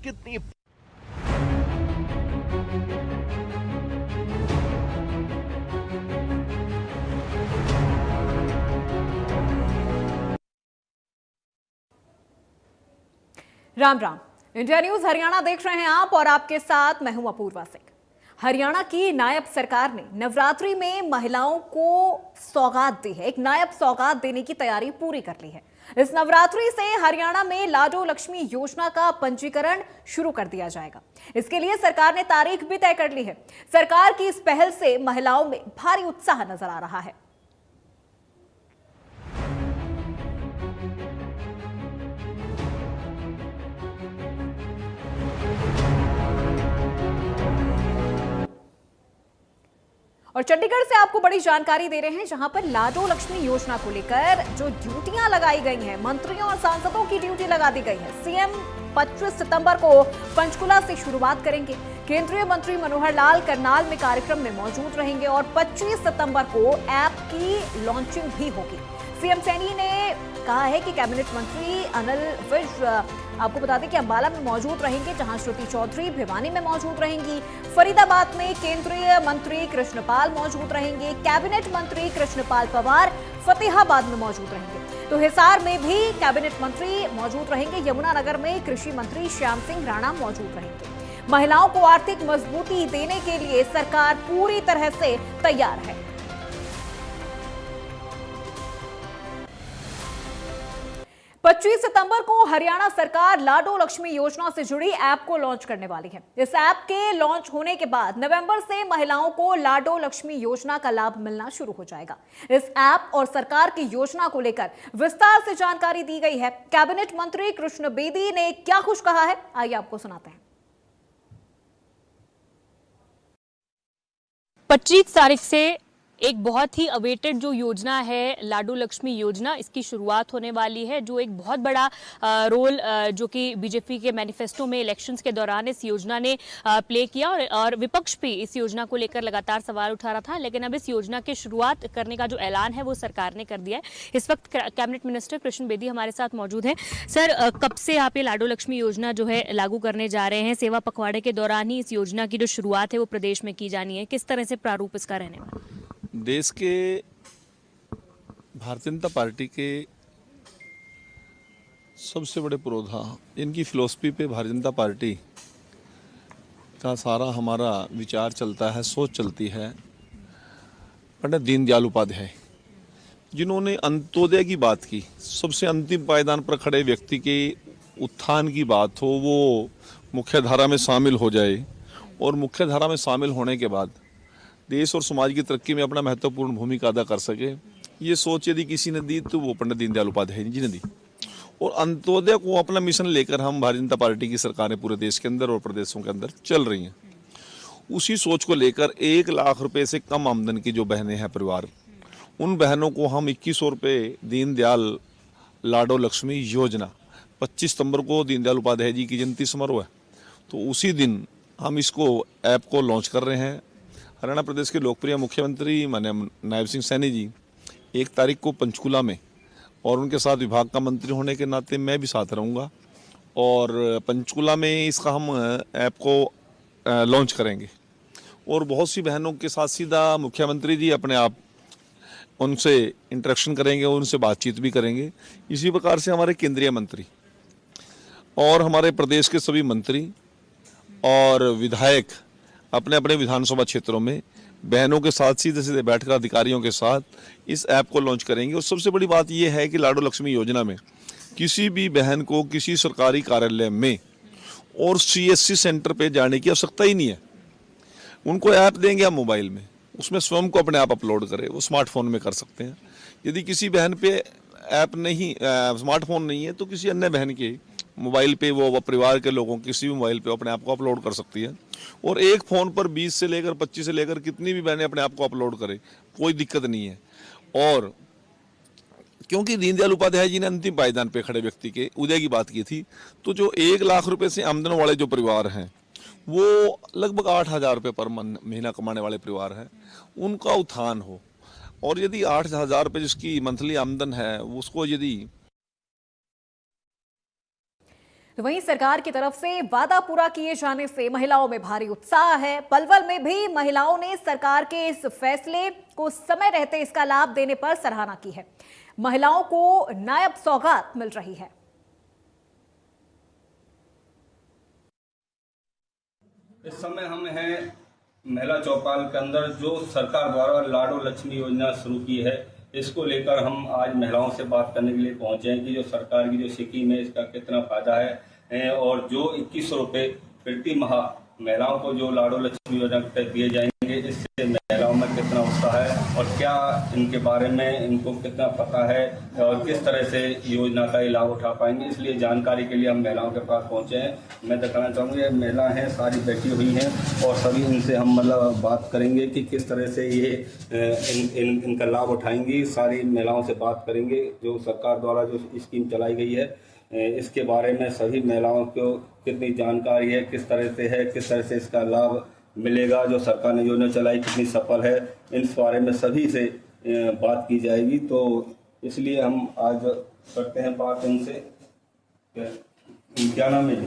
कितनी Ram Ram. India news Haryana देख रहे हैं आप और आपके साथ मैं हूं अपूर्वा सिंह। हरियाणा की नायब सरकार ने नवरात्रि में महिलाओं को सौगात दी है। एक नायब सौगात देने की तैयारी पूरी कर ली है। इस नवरात्रि से हरियाणा में लाडो लक्ष्मी योजना का पंजीकरण शुरू कर दिया जाएगा। इसके लिए सरकार ने तारीख भी तय कर ली है। सरकार की इस पहल से महिलाओं में भारी उत्साह नजर आ रहा है। और चंडीगढ़ से आपको बड़ी जानकारी दे रहे हैं, जहां पर लाडो लक्ष्मी योजना को लेकर जो ड्यूटियां लगाई गई हैं, मंत्रियों और सांसदों की ड्यूटी लगा दी गई है। सीएम 25 सितंबर को पंचकुला से शुरुआत करेंगे। केंद्रीय मंत्री मनोहर लाल करनाल में कार्यक्रम में मौजूद रहेंगे और 25 सितंबर को ऐप की लॉन्चिंग भी होगी। सीएम सैनी ने कहा है कि कैबिनेट मंत्री अनिल विज आपको बता दें कि अंबाला में मौजूद रहेंगे, जहां श्रुति चौधरी भिवानी में मौजूद रहेंगी। फरीदाबाद में केंद्रीय मंत्री कृष्णपाल मौजूद रहेंगे। कैबिनेट मंत्री कृष्णपाल पंवार फतेहाबाद में मौजूद रहेंगे। तो हिसार में भी कैबिनेट मंत्री मौजूद रहेंगे। यमुनानगर में कृषि मंत्री श्याम सिंह राणा मौजूद रहेंगे। महिलाओं को आर्थिक मजबूती देने के लिए सरकार पूरी तरह से तैयार है। पच्चीस सितंबर को हरियाणा सरकार लाडो लक्ष्मी योजना से जुड़ी ऐप को लॉन्च करने वाली है। इस ऐप के लॉन्च होने के बाद नवंबर से महिलाओं को लाडो लक्ष्मी योजना का लाभ मिलना शुरू हो जाएगा। इस ऐप और सरकार की योजना को लेकर विस्तार से जानकारी दी गई है। कैबिनेट मंत्री कृष्ण बेदी ने क्या कुछ कहा है, आइए आपको सुनाते हैं। 25 तारीख से एक बहुत ही अवेटेड जो योजना है लाडो लक्ष्मी योजना, इसकी शुरुआत होने वाली है, जो एक बहुत बड़ा रोल जो कि बीजेपी के मैनिफेस्टो में इलेक्शंस के दौरान इस योजना ने प्ले किया और विपक्ष भी इस योजना को लेकर लगातार सवाल उठा रहा था। लेकिन अब इस योजना की शुरुआत करने का जो ऐलान है वो सरकार ने कर दिया है। इस वक्त कैबिनेट मिनिस्टर कृष्ण बेदी हमारे साथ मौजूद हैं। सर, कब से आप ये लाडो लक्ष्मी योजना जो है लागू करने जा रहे हैं? सेवा पखवाड़े के दौरान ही इस योजना की जो शुरुआत है वो प्रदेश में की जानी है। किस तरह से प्रारूप इसका रहने वाला है? देश के भारतीय जनता पार्टी के सबसे बड़े पुरोधा, इनकी फिलॉसफी पे भारतीय जनता पार्टी का सारा हमारा विचार चलता है, सोच चलती है। पंडित दीनदयाल उपाध्याय, जिन्होंने अंत्योदय की बात की, सबसे अंतिम पायदान पर खड़े व्यक्ति के उत्थान की बात हो, वो मुख्य धारा में शामिल हो जाए और मुख्य धारा में शामिल होने के बाद देश और समाज की तरक्की में अपना महत्वपूर्ण भूमिका अदा कर सके, ये सोच यदि किसी ने दी तो वो पंडित दीनदयाल उपाध्याय जी ने दी। और अंत्योदय को अपना मिशन लेकर हम भारतीय जनता पार्टी की सरकारें पूरे देश के अंदर और प्रदेशों के अंदर चल रही हैं। उसी सोच को लेकर 1 लाख रुपए से कम आमदन की जो बहनें हैं परिवार, उन बहनों को हम 2100 रुपये दीनदयाल लाडो लक्ष्मी योजना, 25 सितंबर को दीनदयाल उपाध्याय जी की जयंती समारोह है, तो उसी दिन हम इसको ऐप को लॉन्च कर रहे हैं। हरियाणा प्रदेश के लोकप्रिय मुख्यमंत्री माननीय नायब सिंह सैनी जी 1 तारीख को पंचकुला में, और उनके साथ विभाग का मंत्री होने के नाते मैं भी साथ रहूँगा, और पंचकुला में इसका हम ऐप को लॉन्च करेंगे। और बहुत सी बहनों के साथ सीधा मुख्यमंत्री जी अपने आप उनसे इंटरेक्शन करेंगे, उनसे बातचीत भी करेंगे। इसी प्रकार से हमारे केंद्रीय मंत्री और हमारे प्रदेश के सभी मंत्री और विधायक अपने अपने विधानसभा क्षेत्रों में बहनों के साथ सीधे सीधे बैठकर अधिकारियों के साथ इस ऐप को लॉन्च करेंगे। और सबसे बड़ी बात यह है कि लाडो लक्ष्मी योजना में किसी भी बहन को किसी सरकारी कार्यालय में और सीएससी सेंटर पे जाने की आवश्यकता ही नहीं है। उनको ऐप देंगे हम मोबाइल में, उसमें स्वयं को अपने आप अपलोड करें, वो स्मार्टफोन में कर सकते हैं। यदि किसी बहन पे ऐप नहीं, स्मार्टफोन नहीं है, तो किसी अन्य बहन के मोबाइल पे वो परिवार के लोगों किसी भी मोबाइल पे अपने आप को अपलोड कर सकती है। और एक फ़ोन पर 20 से लेकर 25 से लेकर कितनी भी बहनें अपने आप को अपलोड करें, कोई दिक्कत नहीं है। और क्योंकि दीनदयाल उपाध्याय जी ने अंतिम पायदान पे खड़े व्यक्ति के उदय की बात की थी, तो जो 1 लाख रुपए से आमदन वाले जो परिवार हैं, वो लगभग 8,000 रुपये पर महीना कमाने वाले परिवार हैं, उनका उत्थान हो। और यदि 8,000 रुपये जिसकी मंथली आमदन है, उसको यदि तो वहीं सरकार की तरफ से वादा पूरा किए जाने से महिलाओं में भारी उत्साह है। पलवल में भी महिलाओं ने सरकार के इस फैसले को समय रहते इसका लाभ देने पर सराहना की है। महिलाओं को नायब सौगात मिल रही है। इस समय हम हैं महिला चौपाल के अंदर, जो सरकार द्वारा लाडो लक्ष्मी योजना शुरू की है। इसको लेकर हम आज महिलाओं से बात करने के लिए पहुंचे हैं कि जो सरकार की जो स्कीम है इसका कितना फायदा है और जो 2100 रुपये प्रति माह महिलाओं को जो लाडो लक्ष्मी योजना के तहत दिए जाएंगे, इससे महिलाओं में कितना उत्साह है और क्या इनके बारे में इनको कितना पता है और किस तरह से योजना का लाभ उठा पाएंगे। इसलिए जानकारी के लिए हम महिलाओं के पास पहुंचे हैं। मैं दिखाना चाहूँगा, ये महिला हैं, सारी बैठी हुई हैं और सभी इनसे हम मतलब बात करेंगे कि किस तरह से ये इनका लाभ उठाएंगी। सारी महिलाओं से बात करेंगे जो सरकार द्वारा जो स्कीम चलाई गई है इसके बारे में, सभी महिलाओं को कितनी जानकारी है, किस तरह से है, किस तरह से इसका लाभ मिलेगा, जो सरकार ने योजना चलाई कितनी सफल है, इस बारे में सभी से बात की जाएगी। तो इसलिए हम आज करते हैं बात इनसे। क्या नाम है जी?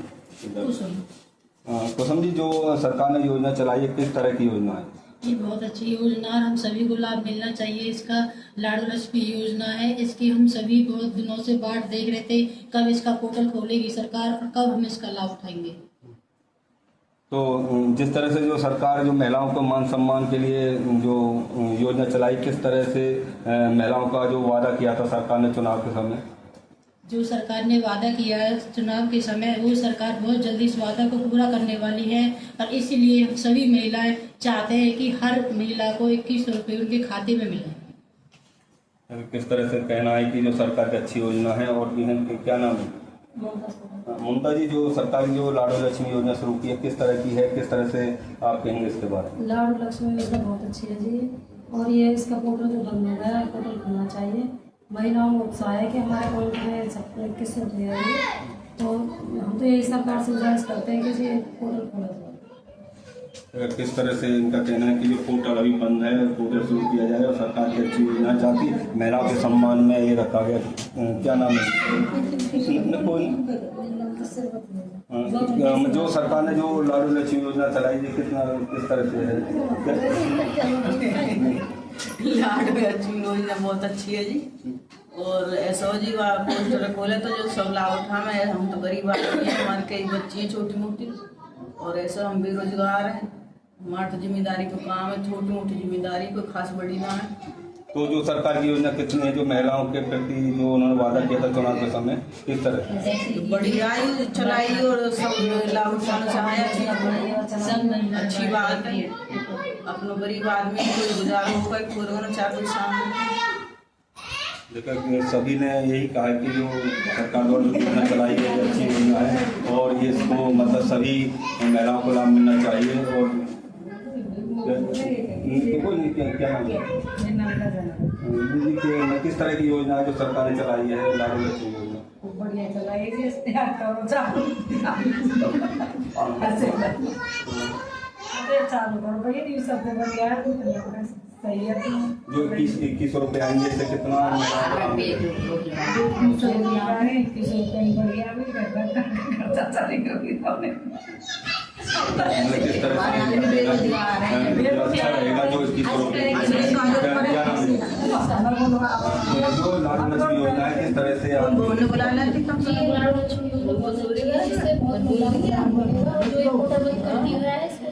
कुसुम जी, जो सरकार ने योजना चलाई है किस तरह की योजना है? ये बहुत अच्छी योजना है, हम सभी को लाभ मिलना चाहिए। इसका लाडो लक्ष्मी योजना है, इसकी हम सभी बहुत दिनों से बाट देख रहे थे कब इसका पोर्टल खोलेगी सरकार और कब हम इसका लाभ उठाएंगे। तो जिस तरह से जो सरकार जो महिलाओं को मान सम्मान के लिए जो योजना चलाई, किस तरह से महिलाओं का जो वादा किया था सरकार ने चुनाव के समय, जो सरकार ने वादा किया है चुनाव के समय, वो सरकार बहुत जल्दी इस वादा को पूरा करने वाली है और इसीलिए हम सभी महिलाएं चाहते हैं कि हर महिला को 2100 रुपये उनके खाते में मिले। किस तरह से कहना है कि जो सरकार की अच्छी योजना है। और क्या नाम है? ममता जी, जो सरकार की जो लाडो लक्ष्मी योजना शुरू की है किस तरह की है, किस तरह से आप कहेंगे इसके बारे में? लाडो लक्ष्मी योजना बहुत अच्छी है जी, और ये इसका पोर्टल जो बंद हो गया है, पोर्टल खुलना चाहिए। महिलाओं को उत्साह है कि हमारे अकाउंट में सब 2100 रुपये है, तो हम तो यही सरकार से गुजारिश करते हैं कि ये पोर्टल खोला जाए। किस तरह से इनका कहना है कि जो पोर्टल अभी बंद है, पोर्टल शुरू किया जाए और सरकार की अच्छी योजना चाहती महिलाओं के सम्मान में ये रखा गया। क्या नाम है? जो सरकार ने जो लाडो लक्ष्मी योजना चलाई है किस तरह से है? लाडो लक्ष्मी योजना बहुत अच्छी है जी, और ऐसा जी पोस्टर खोले तो जो सब लाभ उठाना है। हम तो गरीब आदमी हैं, हमारे कई बच्ची हैं छोटी मोटी, और ऐसा हम बेरोजगार हैं। हमारी तो जिम्मेदारी को काम है, छोटी मोटी जिम्मेदारी, कोई खास बड़ी ना है। तो जो सरकार की योजना कितनी है जो महिलाओं के प्रति जो उन्होंने वादा किया था चुनाव के समय, किस तरह बढ़िया चलाई और सब लाभ उठाना चाहे, सब अच्छी बात है। अपनो गरीब आदमी कोई गुजारा होगा, कोई चार देखा सभी ने यही कहा कि जो सरकार द्वारा योजना चलाई है अच्छी योजना है और ये इसको मतलब सभी महिलाओं को लाभ मिलना चाहिए। और क्या किस तरह की योजना है जो सरकार ने चलाई है लाडो लक्ष्मी योजना? बढ़िया चलाई है, चालू करो भैया, सबसे बढ़िया सही है। जो 2100 रुपये आएंगे इससे कितना किस तरह अच्छा रहेगा जो 2100 रुपये जो लाडो लक्ष्मी योजना है किस तरह से आप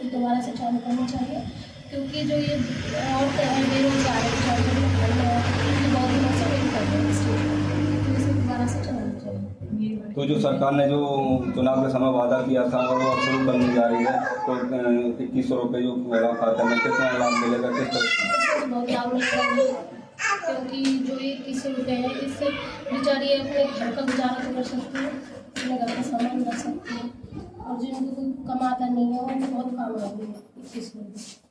दोबारा से चालू करना चाहिए, क्योंकि जो ये औरतें हैं बेरोजगार है, बहुत दिनों से वेट कर रहे हैं इस चीज़ को, तो इसे दोबारा से चलाना चाहिए। तो जो सरकार ने जो चुनाव के समय वादा किया था और वो अब शुरू करने जा रही है, तो 2100 रुपये जो मेरा खाता में कितना लाभ मिलेगा, किस तरह? बहुत लाभ मिलेगा, क्योंकि जो ये 2100 रुपये है इससे बेचारी अपने घर का गुजारा तो कर सकती है, अपने घर का सामान कर सकती है, और जिनको कोई कमाता नहीं है उनको बहुत काम आती है 2100 रुपये।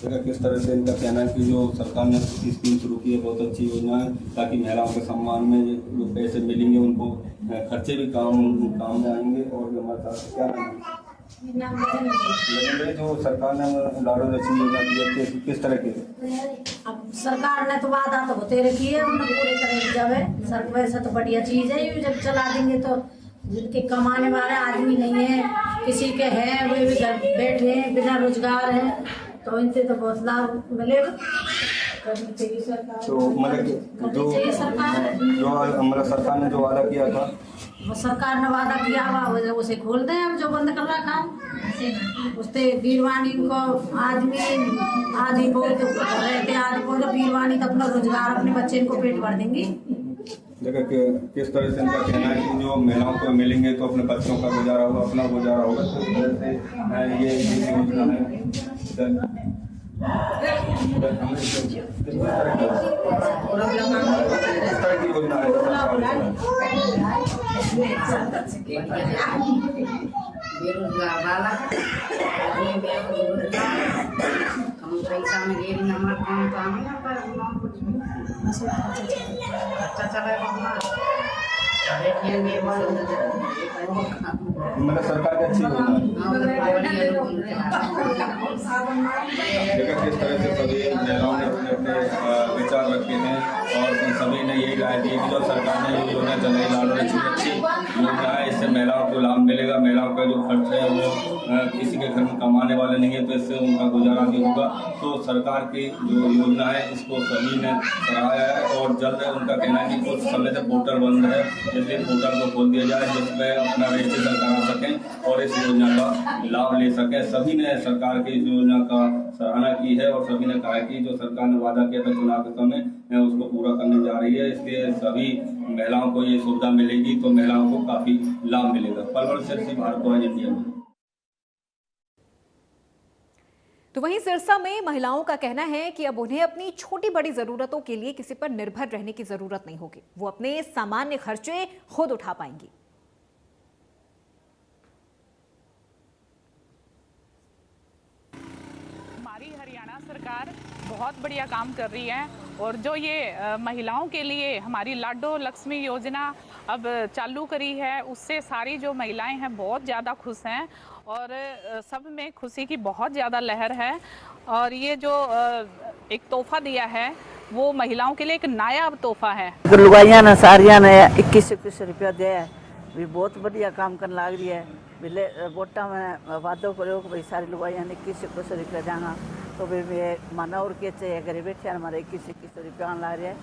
किस तरह से इनका कहना है कि जो सरकार ने स्कीम शुरू की है बहुत अच्छी योजना है, ताकि महिलाओं के सम्मान में जो पैसे मिलेंगे उनको खर्चे भी काम में आएंगे। और जो हमारे साथ क्या जो सरकार ने लाडो लक्ष्मी योजना दी है किस तरह की? अब सरकार ने तो वादा तो होते रखी है, उन्हें पूरे करेंगे जब है सर, वैसे तो बढ़िया चीज़ है, ये जब चला देंगे तो जिनके कमाने वाले आदमी नहीं है, किसी के हैं वे भी घर बैठे हैं बिना रोजगार है, तो इनसे तो बहुत लाभ मिलेगा। करनी चाहिए सरकार, तो मतलब करनी चाहिए सरकार। जो हमारा सरकार ने जो वादा किया था, वो सरकार ने वादा किया हुआ उसे खोल दें, अब जो बंद कर रखा है उससे बीरवानी को आदमी बहुत रहते, आदमी बोल बीरवानी तो अपना रोजगार अपने बच्चे इनको पेट भर देंगी। देखा कि किस तरह से इनका कहना है कि जो महिलाओं को मिलेंगे तो अपने बच्चों का गुजारा होगा, अपना गुजारा होगा। तो इस तरह से ये योजना है। बेरोजगार वाला कम पैसा में गेरी नंबर काम तो हमें अच्छा चला मतलब सरकार की अच्छी योजना देखा किस तरह से सभी महिलाओं ने अपने अपने विचार रखे हैं और सभी ने यही राय दी कि जो सरकार ने ये योजना चलाई लाडो लक्ष्मी अच्छी योजना है, इससे महिलाओं को लाभ मिलेगा। महिलाओं का जो खर्च है वो किसी के घर में कमाने वाले नहीं है, तो इससे उनका गुजारा भी होगा। तो सरकार की जो योजना है इसको सभी ने सराहाया है और जल्द उनका कहना है कि कुछ समय से पोर्टल बंद है, इसलिए पोर्टल को खोल दिया जाए जिसमें अपना रजिस्ट्रेशन करा सकें और इस योजना का लाभ ले सकें। सभी ने सरकार की इस योजना का सराहना की है और सभी ने कहा कि जो सरकार ने वादा किया था चुनाव के समय में उसको पूरा करने जा रही है, इसलिए सभी महिलाओं को ये सुविधा मिलेगी तो महिलाओं को काफी लाभ मिलेगा। पलवल से भारद्वाज, इंडिया में। तो वहीं सिरसा में महिलाओं का कहना है कि अब उन्हें अपनी छोटी बड़ी जरूरतों के लिए किसी पर निर्भर रहने की जरूरत नहीं होगी, वो अपने सामान्य खर्चे खुद उठा पाएंगी। हमारी हरियाणा सरकार बहुत बढ़िया काम कर रही है और जो ये महिलाओं के लिए हमारी लाडो लक्ष्मी योजना अब चालू करी है उससे सारी जो महिलाएं हैं बहुत ज़्यादा खुश हैं और सब में खुशी की बहुत ज़्यादा लहर है। और ये जो एक तोहफा दिया है वो महिलाओं के लिए एक नायाब तोहफा है। लुगाइया ने सारिया ने 21 रुपया दिया है, भी बहुत बढ़िया काम करने लग रही है। बिले वोटा में वादो करो कि भाई सारी लुगाइया ने 21 रुपया देना, तो भाई माना और के चाहिए घर बैठे हमारे 21 रुपया आने लग रहा है।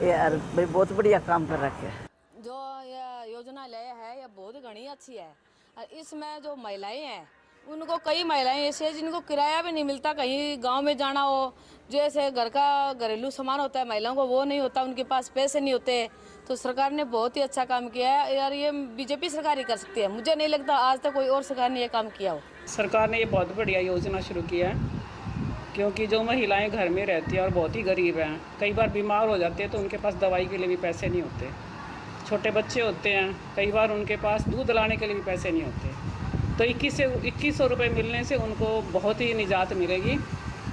ये भाई बहुत बढ़िया काम कर रखे है। जो ये योजना ले है ये बहुत घनी अच्छी है और इसमें जो महिलाएं हैं उनको कई महिलाएं ऐसी है जिनको किराया भी नहीं मिलता, कहीं गांव में जाना हो, जैसे घर का घरेलू सामान होता है महिलाओं को वो नहीं होता, उनके पास पैसे नहीं होते, तो सरकार ने बहुत ही अच्छा काम किया है यार। ये बीजेपी सरकार ही कर सकती है, मुझे नहीं लगता आज तक कोई और सरकार ने ये काम किया हो। सरकार ने ये बहुत बढ़िया योजना शुरू किया है क्योंकि जो महिलाएं घर में रहती हैं और बहुत ही गरीब हैं, कई बार बीमार हो जाते हैं तो उनके पास दवाई के लिए भी पैसे नहीं होते, छोटे बच्चे होते हैं कई बार उनके पास दूध लाने के लिए भी पैसे नहीं होते, तो 2100 रुपये मिलने से उनको बहुत ही निजात मिलेगी।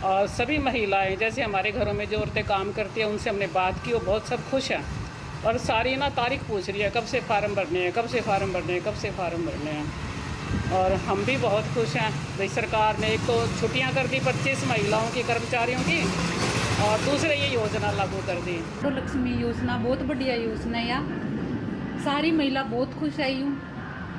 और सभी महिलाएं जैसे हमारे घरों में जो औरतें काम करती हैं उनसे हमने बात की, वो बहुत सब खुश हैं और सारी ना तारीख पूछ रही है कब से फार्म भरने हैं, कब से फार्म भरने हैं, कब से फार्म भरने हैं। और हम भी बहुत खुश हैं भाई सरकार ने एक तो छुट्टियां कर दी 25 महिलाओं की कर्मचारियों की और दूसरे ये योजना लागू कर दी। लाडो लक्ष्मी योजना बहुत बढ़िया योजना है, सारी महिला बहुत खुश है। यूँ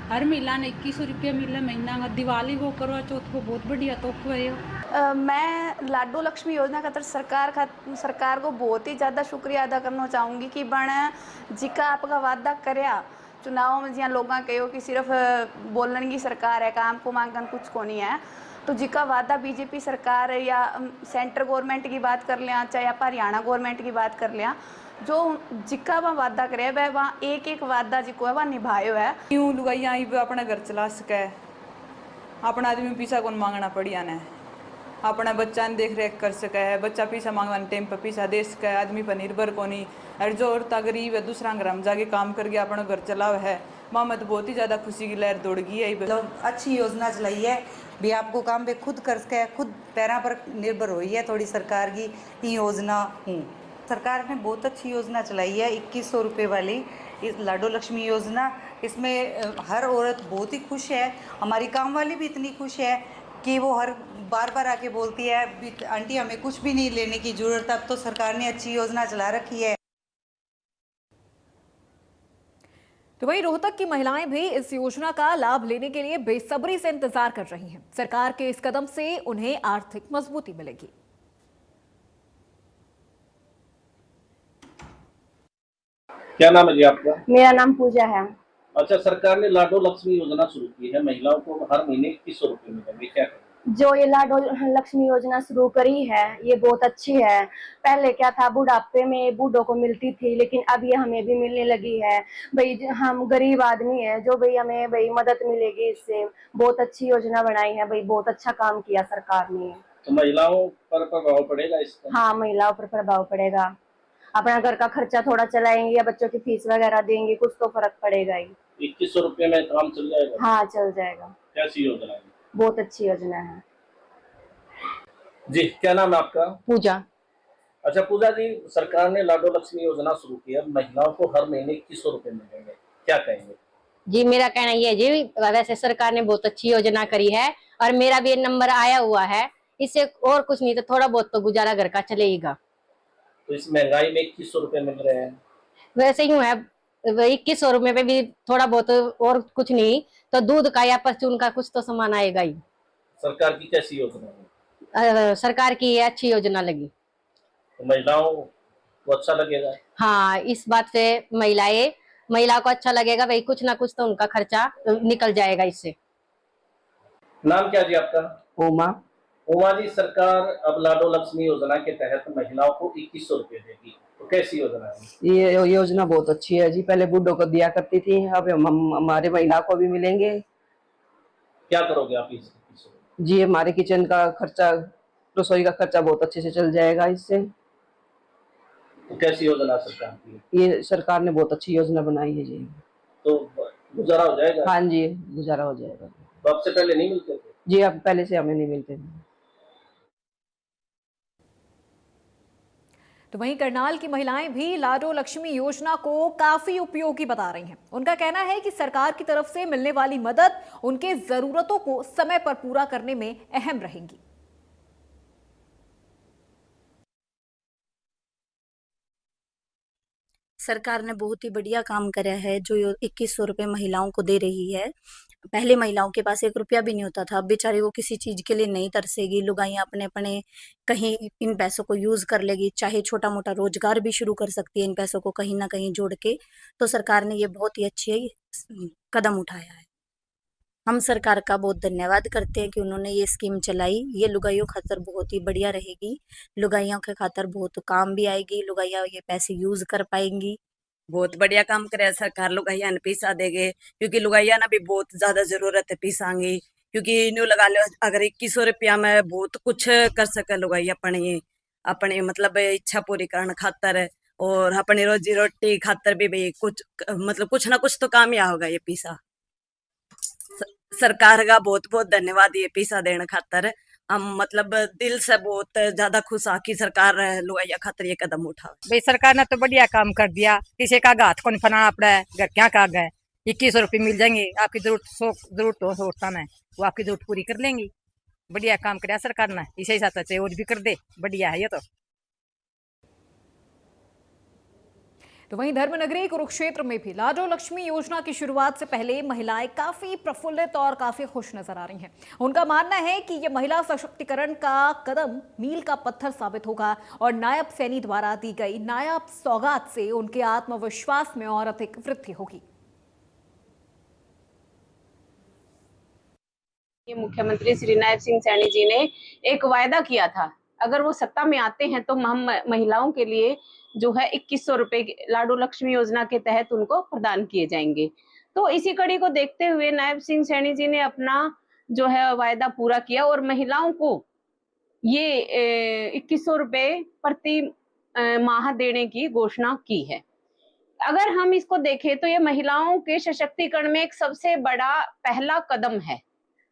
हर महिला ने 2100 रुपया मिले महीना का, दिवाली को करवा चौथ को बहुत बढ़िया तोहफा है। मैं लाडो लक्ष्मी योजना खातर सरकार को बहुत ही ज़्यादा शुक्रिया अदा करना चाहूँगी कि बण जिका आपका वादा करया चुनाव में जियां लोग कहो कि सिर्फ बोलने की सरकार है, काम को मांगन कुछ को नहीं है, तो जिका वादा बीजेपी सरकार या सेंटर गवर्नमेंट की बात कर लिया चाहे आप हरियाणा गवर्नमेंट की बात कर लिया, जो जिका वहाँ वादा करे वह वहाँ एक एक वादा जिको है वह निभायो है। यूँ लुगाइया अपना घर चला सके, अपना आदमी पीछा कौन मांगना पड़िया ने, अपना बच्चा ने देख रेख कर सके है, बच्चा पीछा मांगवाने टाइम पर पीछा दे सके, आदमी पर निर्भर को नहीं। और जो औरता गरीब है दूसरा घर में जाके काम करके अपना घर चलाव है, वहाँ में तो बहुत ही ज़्यादा खुशी की लहर दौड़ गई है। मतलब अच्छी योजना चलाई है भी आपको काम पे खुद कर सके, खुद पैरों पर निर्भर हुई है थोड़ी सरकार की ये योजना। सरकार ने बहुत अच्छी योजना चलाई है 2100 रुपये वाली इस लाडो लक्ष्मी योजना। इसमें हर औरत बहुत ही खुश है, हमारी काम वाली भी इतनी खुश है कि वो हर बार बार आके बोलती है आंटी हमें कुछ भी नहीं लेने की ज़रूरत, अब तो सरकार ने अच्छी योजना चला रखी है। तो वहीं रोहतक की महिलाएं भी इस योजना का लाभ लेने के लिए बेसब्री से इंतजार कर रही हैं। सरकार के इस कदम से उन्हें आर्थिक मजबूती मिलेगी। क्या नाम है जी आपका? मेरा नाम पूजा है। अच्छा, सरकार ने लाडो लक्ष्मी योजना शुरू की है, महिलाओं को हर महीने 2100 रुपए मिलेंगे, क्या करें? जो ये लाडो लक्ष्मी योजना शुरू करी है ये बहुत अच्छी है। पहले क्या था, बुढ़ापे में बूढ़ों को मिलती थी, लेकिन अब ये हमें भी मिलने लगी है। भाई हम गरीब आदमी है, जो भाई हमें भाई मदद मिलेगी इससे। बहुत अच्छी योजना बनाई है भाई, बहुत अच्छा काम किया सरकार ने। तो महिलाओं पर प्रभाव पड़ेगा इसका? हाँ, महिलाओं पर प्रभाव पड़ेगा। अपना घर का खर्चा थोड़ा चलाएंगे या बच्चों की फीस वगैरह देंगे, कुछ तो फर्क पड़ेगा ही। 2100 रुपए में काम चल जाएगा? हाँ, चल जाएगा। कैसी योजना है? बहुत अच्छी योजना है जी। क्या नाम है आपका? पूजा। अच्छा पूजा जी, सरकार ने लाडो लक्ष्मी योजना शुरू की है, महिलाओं को हर महीने 2100 रुपए मिलेंगे, क्या कहेंगे? जी, मेरा कहना ये है जी, वैसे सरकार ने बहुत अच्छी योजना करी है और मेरा भी नंबर आया हुआ है। इससे और कुछ नहीं तो थोड़ा बहुत तो गुजारा घर का चलेगा। तो इस महंगाई में 2100 रुपए मिल रहे हैं, वैसे यूँ है 2100 रुपए पे भी थोड़ा बहुत और कुछ नहीं तो दूध का या परचून का कुछ तो सामान आएगा ही। सरकार की कैसी योजना है? सरकार की ये अच्छी योजना लगी। तो महिलाओं को अच्छा लगेगा? हाँ, इस बात से महिला को अच्छा लगेगा भाई, कुछ ना कुछ तो उनका खर्चा निकल जाएगा इससे। नाम क्या जी आपका? उमा। उमा जी, सरकार अब लाडो लक्ष्मी योजना के तहत महिलाओं को 2100 रुपए देगी, तो कैसी योजना है? ये योजना बहुत अच्छी है जी, पहले बूढ़ों को दिया करती थी, अब हमारे महिला को भी मिलेंगे। क्या करोगे आप इस 2100? जी, हमारे किचन का खर्चा, रसोई का खर्चा बहुत अच्छे से चल जाएगा इससे। तो कैसी योजना सरकार की? ये सरकार ने बहुत अच्छी योजना बनाई है जी। तो गुजारा हो जाएगा? हाँ जी, गुजारा हो जाएगा। तो आपसे पहले नहीं मिलते थे? जी, अब पहले से हमें नहीं मिलते थे। तो वहीं करनाल की महिलाएं भी लाडो लक्ष्मी योजना को काफी उपयोगी बता रही हैं। उनका कहना है कि सरकार की तरफ से मिलने वाली मदद उनके जरूरतों को समय पर पूरा करने में अहम रहेंगी। सरकार ने बहुत ही बढ़िया काम करा है जो 2100 रुपये महिलाओं को दे रही है। पहले महिलाओं के पास 1 रुपया भी नहीं होता था, अब बेचारी वो किसी चीज के लिए नहीं तरसेगी। लुगाइयाँ अपने अपने कहीं इन पैसों को यूज कर लेगी, चाहे छोटा मोटा रोजगार भी शुरू कर सकती है इन पैसों को कहीं ना कहीं जोड़ के। तो सरकार ने ये बहुत ही अच्छी कदम उठाया है। हम सरकार का बहुत धन्यवाद करते हैं कि उन्होंने ये स्कीम चलाई। ये लुगाइयों खातर बहुत ही बढ़िया रहेगी, लुगाइयों के खातर बहुत काम भी आएगी, लुगाइयाँ ये पैसे यूज कर पाएंगी। बहुत बढ़िया काम करे सरकार, लुगाइया ने पैसा देगे, क्योंकि लुगाइया ना भी बहुत ज्यादा जरूरत है पैसा की। क्योंकि न्यू लगा लो अगर 2100 रुपया में बहुत कुछ कर सके लुगाइया अपने मतलब इच्छा पूरी करने खातर और अपनी रोजी रोटी खातर भी भाई कुछ मतलब कुछ ना कुछ तो काम ही होगा। ये पैसा सरकार का बहुत बहुत धन्यवाद ये पैसा देने खातर। हम मतलब दिल से बहुत ज्यादा खुश आ कि सरकार लुगाइया खातर ये कदम उठा। भाई सरकार ने तो बढ़िया काम कर दिया, किसी का हाथ को नहीं फनाना पड़ा है, घर क्या का गए 2100 रुपये मिल जाएंगे। आपकी जरूरत होता ना वो आपकी जरूरत पूरी कर लेंगी। बढ़िया काम कराया सरकार ने, इसे ही साथ और भी कर दे, बढ़िया है ये तो वहीं धर्मनगरी कुरुक्षेत्र में भी लाडो लक्ष्मी योजना की शुरुआत से पहले महिलाएं काफी प्रफुल्लित और काफी खुश नजर आ रही हैं। उनका मानना है कि यह महिला सशक्तिकरण का कदम मील का पत्थर साबित होगा और नायब सैनी द्वारा दी गई नायब सौगात से उनके आत्मविश्वास में और अधिक वृद्धि होगी। मुख्यमंत्री श्री नायब सिंह सैनी जी ने एक वायदा किया था, अगर वो सत्ता में आते हैं तो हम महिलाओं के लिए जो है 2100 रुपए लाडो लक्ष्मी योजना के तहत उनको प्रदान किए जाएंगे। तो इसी कड़ी को देखते हुए नायब सिंह सैनी जी ने अपना जो है वायदा पूरा किया और महिलाओं को ये 2100 रुपए प्रति माह देने की घोषणा की है। अगर हम इसको देखें तो ये महिलाओं के सशक्तिकरण में एक सबसे बड़ा पहला कदम है,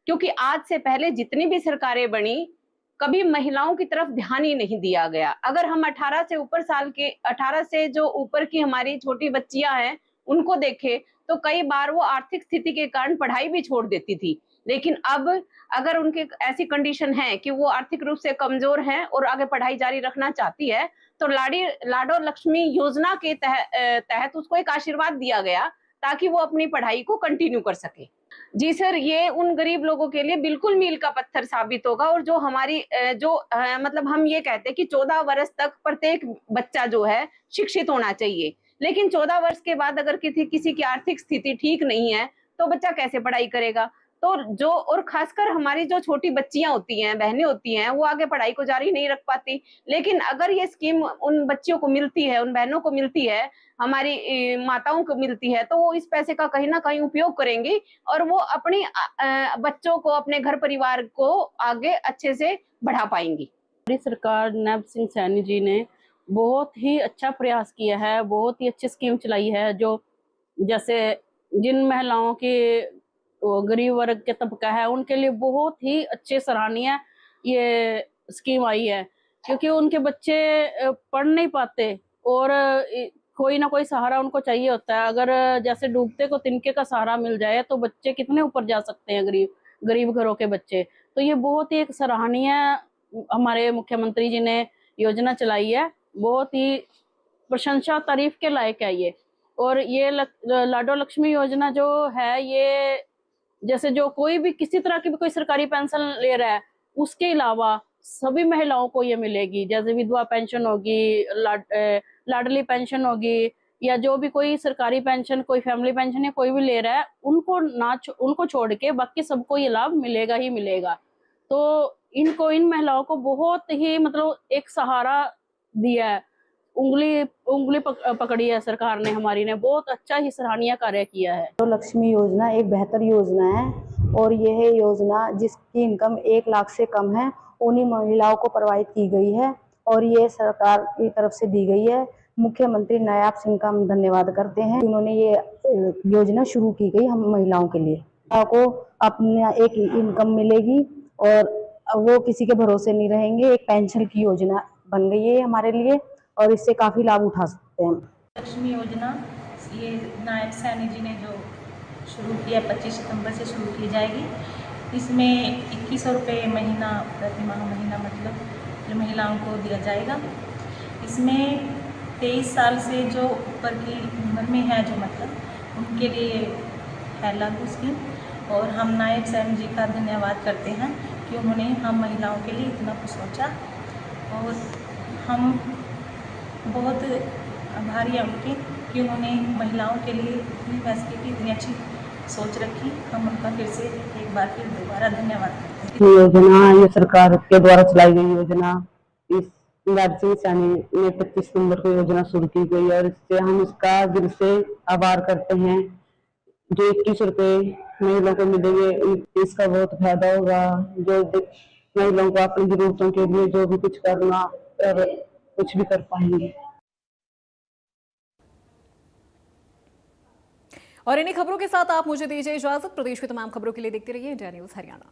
क्योंकि आज से पहले जितनी भी सरकारें बनी कभी महिलाओं की तरफ ध्यान ही नहीं दिया गया। अगर हम 18 से जो ऊपर की हमारी छोटी बच्चियां हैं उनको देखें तो कई बार वो आर्थिक स्थिति के कारण पढ़ाई भी छोड़ देती थी, लेकिन अब अगर उनके ऐसी कंडीशन है कि वो आर्थिक रूप से कमजोर हैं और आगे पढ़ाई जारी रखना चाहती है तो लाडो लक्ष्मी योजना के तहत उसको एक आशीर्वाद दिया गया ताकि वो अपनी पढ़ाई को कंटिन्यू कर सके। जी सर, ये उन गरीब लोगों के लिए बिल्कुल मील का पत्थर साबित होगा। और जो हमारी मतलब हम ये कहते हैं कि 14 वर्ष तक प्रत्येक बच्चा जो है शिक्षित होना चाहिए, लेकिन 14 वर्ष के बाद अगर किसी की आर्थिक स्थिति ठीक नहीं है तो बच्चा कैसे पढ़ाई करेगा। तो जो और खासकर हमारी जो छोटी बच्चियां होती हैं, बहनें होती हैं, वो आगे पढ़ाई को जारी नहीं रख पाती। लेकिन अगर ये स्कीम उन बच्चियों को मिलती है, उन बहनों को मिलती है, हमारी माताओं को मिलती है, तो वो इस पैसे का कहीं ना कहीं उपयोग करेंगी और वो अपनी बच्चों को, अपने घर परिवार को आगे अच्छे से बढ़ा पाएंगी। हमारी सरकार नैब सिंह सैनी जी ने बहुत ही अच्छा प्रयास किया है, बहुत ही अच्छी स्कीम चलाई है। जो जैसे जिन महिलाओं के गरीब वर्ग के तबका है, उनके लिए बहुत ही अच्छे सराहनीय ये स्कीम आई है, क्योंकि उनके बच्चे पढ़ नहीं पाते और कोई ना कोई सहारा उनको चाहिए होता है। अगर जैसे डूबते को तिनके का सहारा मिल जाए तो बच्चे कितने ऊपर जा सकते हैं, गरीब घरों के बच्चे। तो ये बहुत ही एक सराहनीय हमारे मुख्यमंत्री जी ने योजना चलाई है, बहुत ही प्रशंसा तारीफ के लायक है ये। और ये लाडो लक्ष्मी योजना जो है, ये जैसे जो कोई भी किसी तरह की भी कोई सरकारी पेंशन ले रहा है, उसके अलावा सभी महिलाओं को ये मिलेगी। जैसे विधवा पेंशन होगी, लाडली पेंशन होगी, या जो भी कोई सरकारी पेंशन, कोई फैमिली पेंशन या कोई भी ले रहा है, उनको छोड़ के बाकी सबको ये लाभ मिलेगा ही मिलेगा। तो इन महिलाओं को बहुत ही मतलब एक सहारा दिया है, उंगली पकड़ी है सरकार ने, हमारी ने बहुत अच्छा ही सराहनीय कार्य किया है। तो लक्ष्मी योजना एक बेहतर योजना है और यह योजना जिसकी इनकम 1 लाख से कम है, उन्हीं महिलाओं को प्रोवाइड की गई है और ये सरकार की तरफ से दी गई है। मुख्यमंत्री नायाब सिंह का हम धन्यवाद करते हैं, उन्होंने ये योजना शुरू की गई हम महिलाओं के लिए। को अपना एक इनकम मिलेगी और वो किसी के भरोसे नहीं रहेंगे। एक पेंशन की योजना बन गई है हमारे लिए और इससे काफ़ी लाभ उठा सकते हैं। लक्ष्मी योजना ये नायब सैनी जी ने जो शुरू किया, 25 सितंबर से शुरू की जाएगी। इसमें 2100 रुपये महीना, प्रति माह महीना मतलब जो महिलाओं को दिया जाएगा। इसमें 23 साल से जो ऊपर की उम्र में है, जो मतलब उनके लिए है लागू स्कीम। और हम नायब सैनी जी का धन्यवाद करते हैं कि उन्होंने हम महिलाओं के लिए इतना कुछ सोचा और हम बहुत आभारी हैं उनके कि उन्होंने महिलाओं के लिए इतनी फैसले की, इतनी अच्छी सोच रखी। हम उनका फिर से एक बार फिर दोबारा धन्यवाद करते हैं। योजना ये सरकार के द्वारा चलाई गई योजना, इस नैब सिंह सैनी ने 25 सितंबर को योजना शुरू की गई और इससे हम इसका दिल से आभार करते हैं। जो 21 रुपये महिलाओं को मिलेंगे, इसका बहुत फायदा होगा। जो महिलाओं को अपनी जरूरतों के लिए जो भी कुछ करना और कुछ भी कर पाएंगे। और इन्हीं खबरों के साथ आप मुझे दीजिए इजाजत। प्रदेश की तमाम खबरों के लिए देखते रहिए इंडिया न्यूज़ हरियाणा।